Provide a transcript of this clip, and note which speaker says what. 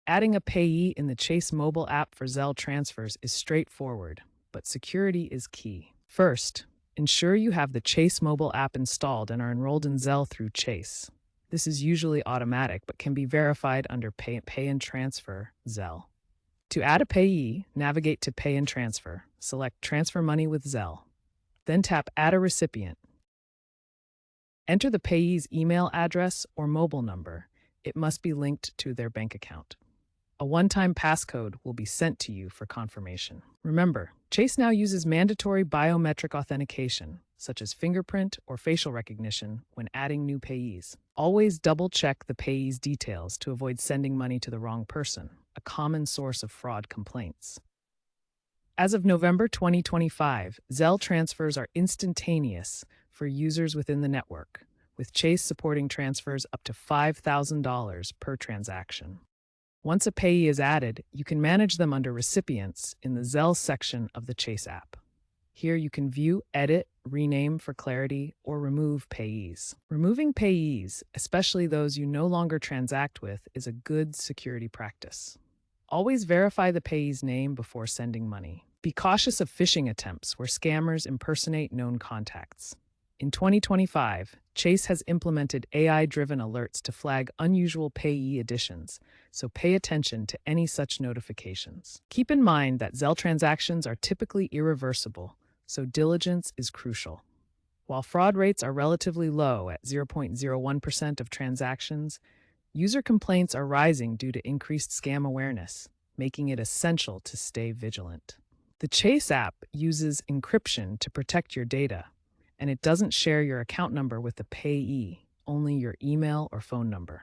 Speaker 1: Adding a payee in the Chase mobile app for Zelle transfers is straightforward, but security is key. First, ensure you have the Chase mobile app installed and are enrolled in Zelle through Chase. This is usually automatic but can be verified under Pay and Transfer Zelle. To add a payee, navigate to Pay and Transfer. Select Transfer Money with Zelle. Then tap Add a Recipient. Enter the payee's email address or mobile number. It must be linked to their bank account. A one-time passcode will be sent to you for confirmation. Remember, Chase now uses mandatory biometric authentication, such as fingerprint or facial recognition, when adding new payees. Always double-check the payee's details to avoid sending money to the wrong person, a common source of fraud complaints. As of November 2025, Zelle transfers are instantaneous for users within the network, with Chase supporting transfers up to $5,000 per transaction. Once a payee is added, you can manage them under Recipients in the Zelle section of the Chase app. Here you can view, edit, rename for clarity, or remove payees. Removing payees, especially those you no longer transact with, is a good security practice. Always verify the payee's name before sending money. Be cautious of phishing attempts where scammers impersonate known contacts. In 2025, Chase has implemented AI-driven alerts to flag unusual payee additions, so pay attention to any such notifications. Keep in mind that Zelle transactions are typically irreversible, so diligence is crucial. While fraud rates are relatively low at 0.01% of transactions, user complaints are rising due to increased scam awareness, making it essential to stay vigilant. The Chase app uses encryption to protect your data, and it doesn't share your account number with the payee, only your email or phone number.